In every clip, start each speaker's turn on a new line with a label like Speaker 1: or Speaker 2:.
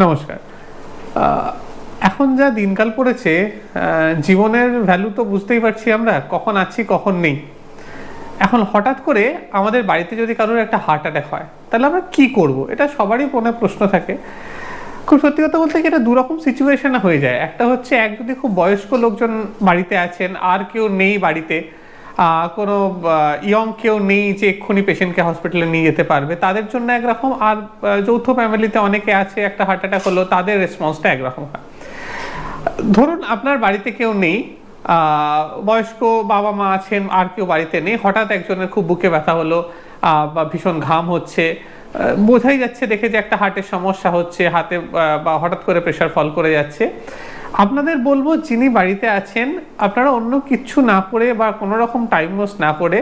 Speaker 1: নমস্কার। এখন যা দিনকাল পড়েছে, জীবনের ভ্যালু তো বুঝতেই পারছি আমরা, কখন আছি কখন নেই। এখন হঠাৎ করে আমাদের বাড়িতে যদি কারোর একটা হার্ট অ্যাটাক হয়, তাহলে আমরা কি করব? এটা সবারই মনে প্রশ্ন থাকে। খুব সত্যি কথা বলতে কি, এটা দুরকম সিচুয়েশনে হয়ে যায়। একটা হচ্ছে, এক যদি খুব বয়স্ক লোকজন বাড়িতে আছেন, আর কেউ নেই বাড়িতে, কোনো ইয়ং কেউ নেই যে এক্ষুনি পেশেন্টকে হসপিটালে নিয়ে যেতে পারবে, তাদের জন্য একরকম। আর যৌথ ফ্যামিলিতে অনেকে আছে, একটা হার্ট অ্যাটাক হলো, তাদের রেসপন্সটা একরকম হয়। ধরুন আপনার বাড়িতে কেউ নেই, বয়স্ক বাবা মা আছেন, আর কেউ বাড়িতে নেই, হঠাৎ একজনের খুব বুকে ব্যথা হলো, বা ভীষণ ঘাম হচ্ছে, বোঝাই যাচ্ছে দেখে যে একটা হার্টের সমস্যা হচ্ছে, হাতে বা হঠাৎ করে প্রেশার ফল করে যাচ্ছে। আপনাদের বলবো, যিনি বাড়িতে আছেন, আপনারা অন্য কিচ্ছু না করে বা কোনো রকম টাইম ওয়েস্ট না করে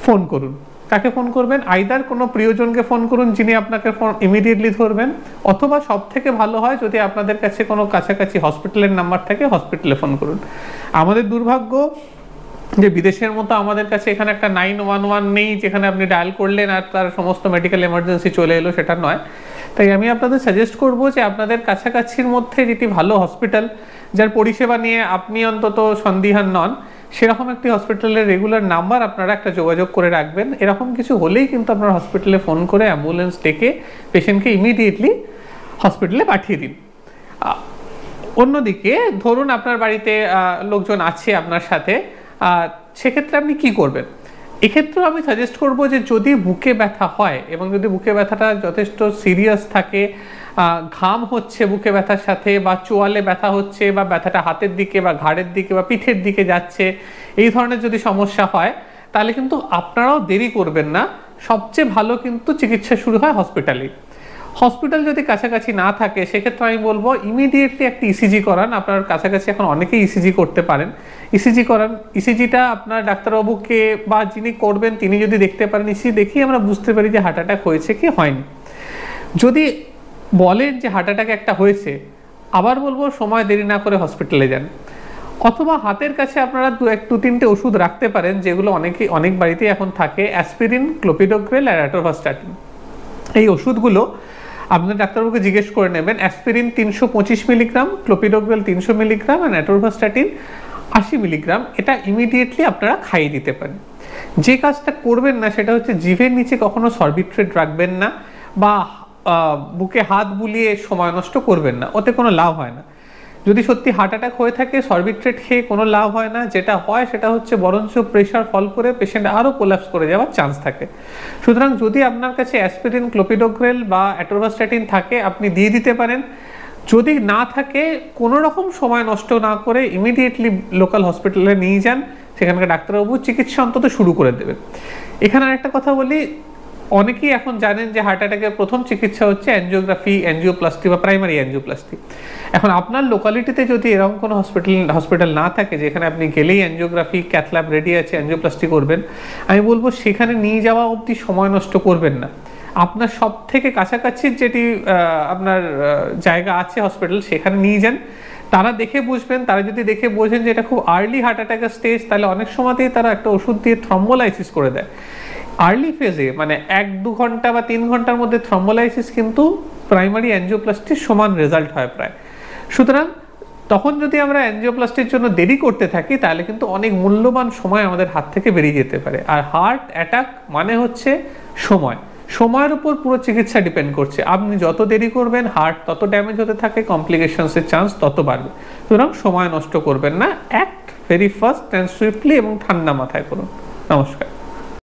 Speaker 1: ফোন করুন। কাকে ফোন করবেন? আইদার কোনো প্রিয়জনকে ফোন করুন যিনি আপনাকে ফোন ইমিডিয়েটলি ধরবেন, অথবা সব থেকে ভালো হয় যদি আপনাদের কাছে কোনো কাছাকাছি হসপিটালের নাম্বার থাকে, হসপিটালে ফোন করুন। আমাদের দুর্ভাগ্য যে বিদেশের মতো আমাদের কাছে এখানে একটা 911 নেই, যেখানে আপনি ডায়াল করলেন আর তার সমস্ত মেডিকেল এমার্জেন্সি চলে এলো, সেটা নয়। তাই আমি আপনাদের সাজেস্ট করব যে আপনাদের কাছাকাছির মধ্যে যেটি ভালো হসপিটাল, যার পরিষেবা নিয়ে আপনি অন্তত সন্দিহান নন, সেরকম একটি হসপিটালের রেগুলার নাম্বার আপনারা একটা যোগাযোগ করে রাখবেন। এরকম কিছু হলেই কিন্তু আপনারা হসপিটালে ফোন করে অ্যাম্বুলেন্স ডেকে পেশেন্টকে ইমিডিয়েটলি হসপিটালে পাঠিয়ে দিন। অন্যদিকে ধরুন আপনার বাড়িতে লোকজন আছে আপনার সাথে, সেক্ষেত্রে আপনি কি করবেন? এক্ষেত্রেও আমি সাজেস্ট করব যে যদি বুকে ব্যথা হয় এবং যদি বুকে ব্যথাটা যথেষ্ট সিরিয়াস থাকে, ঘাম হচ্ছে বুকে ব্যথার সাথে, বা চোয়ালে ব্যথা হচ্ছে, বা ব্যথাটা হাতের দিকে বা ঘাড়ের দিকে বা পিঠের দিকে যাচ্ছে, এই ধরনের যদি সমস্যা হয়, তাহলে কিন্তু আপনারাও দেরি করবেন না। সবচেয়ে ভালো কিন্তু চিকিৎসা শুরু হয় হসপিটালে। হসপিটাল যদি কাছাকাছি না থাকে, সেক্ষেত্রে আমি বলবো ইমিডিয়েটলি একটি ইসিজি করান। আপনার কাছাকাছি এখন অনেকেই ইসিজি করতে পারেন, ইসিজি করান। ইসিজিটা আপনার ডাক্তারবাবুকে বা যিনি করবেন তিনি যদি দেখতে পারেন, ইসিজি দেখেই আমরা বুঝতে পারি যে হার্ট অ্যাটাক হয়েছে কি হয়নি। যদি বলেন যে হার্ট অ্যাটাক একটা হয়েছে, আবার বলবো সময় দেরি না করে হসপিটালে যান। অথবা হাতের কাছে আপনারা দু তিনটে ওষুধ রাখতে পারেন, যেগুলো অনেক বাড়িতেই এখন থাকে, অ্যাসপিরিন, ক্লোপিডোগ্রেল আর অ্যাটোভাস্টাটিন। এই ওষুধগুলো আপনার ডাক্তারবাবুকে জিজ্ঞেস করে নেবেন। অ্যাসপিরিন 325 মিলিগ্রাম, ক্লোপিডোগ্রেল 300 মিলিগ্রাম আর অ্যাটোভাস্টাটিন 80 মিলিগ্রাম। এটা ইমিডিয়েটলি আপনারা খাইয়ে দিতে পারেন। যে কাজটা করবেন না সেটা হচ্ছে, জিভের নিচে কখনো সরবিট্রেট রাখবেন না, বা বুকে হাত বুলিয়ে সময় নষ্ট করবেন না, ওতে কোনো লাভ হয় না। যদি সত্যি হার্ট অ্যাটাক হয়ে থাকে, সরবিট্রেট খেয়ে কোনো লাভ হয় না। যেটা হয় সেটা হচ্ছে বরঞ্চ প্রেশার ফল করে পেশেন্ট আরও কোল্যাপস করে যাওয়ার চান্স থাকে। সুতরাং যদি আপনার কাছে অ্যাসপিরিন, ক্লোপিডোগ্রেল বা অ্যাটোভাস্টাটিন থাকে, আপনি দিয়ে দিতে পারেন। যদি না থাকে, কোনো রকম সময় নষ্ট না করে ইমিডিয়েটলি লোকাল হসপিটালে নিয়ে যান, সেখানকার ডাক্তারবাবু চিকিৎসা অন্তত শুরু করে দেবেন। এখানে আরেকটা কথা বলি, অনেকেই এখন জানেন যে হার্ট অ্যাটাকের প্রথম চিকিৎসা হচ্ছে অ্যানজিওগ্রাফি, অ্যানজিওপ্লাস্টি বা প্রাইমারি অ্যানজিওপ্লাস্টি। এখন আপনার লোকালিটিতে যদি এরকম কোনো হসপিটাল না থাকে যেখানে আপনি গেলেই অ্যানজিওগ্রাফি, ক্যাথল্যাব রেডি আছে, অ্যানজিওপ্লাস্টি করবেন, আমি বলবো সেখানে নিয়ে যাওয়া অবধি সময় নষ্ট করবেন না। আপনার সব থেকে কাছাকাছি যেটি আপনার জায়গা আছে হসপিটাল, সেখানে নিয়ে যান। তারা দেখে বুঝবেন, তারা যদি দেখে বোঝেন যে এটা খুব আর্লি হার্ট অ্যাটাকের স্টেজ, তাহলে অনেক সময়তেই তারা একটা ওষুধ দিয়ে থ্রম্বোলাইসিস করে দেয়। আর্লি ফেজে মানে 1-2 ঘন্টা বা 3 ঘন্টার মধ্যে থ্রম্বোলাইসিস কিন্তু প্রাইমারি অ্যানজিওপ্লাস্টির সমান রেজাল্ট হয় প্রায়। সুতরাং তখন যদি আমরা অ্যানজিওপ্লাস্টির জন্য দেরি করতে থাকি, তাহলে কিন্তু অনেক মূল্যবান সময় আমাদের হাত থেকে বেরিয়ে যেতে পারে। আর হার্ট অ্যাটাক মানে হচ্ছে সময়, সময়ের উপর পুরো চিকিৎসা ডিপেন্ড করছে। আপনি যত দেরি করবেন, হার্ট তত ড্যামেজ হতে থাকে, কমপ্লিকেশনসের চান্স তত বাড়বে। সুতরাং সময় নষ্ট করবেন না, act very fast and swiftly এবং ঠান্ডা মাথায় করুন। নমস্কার।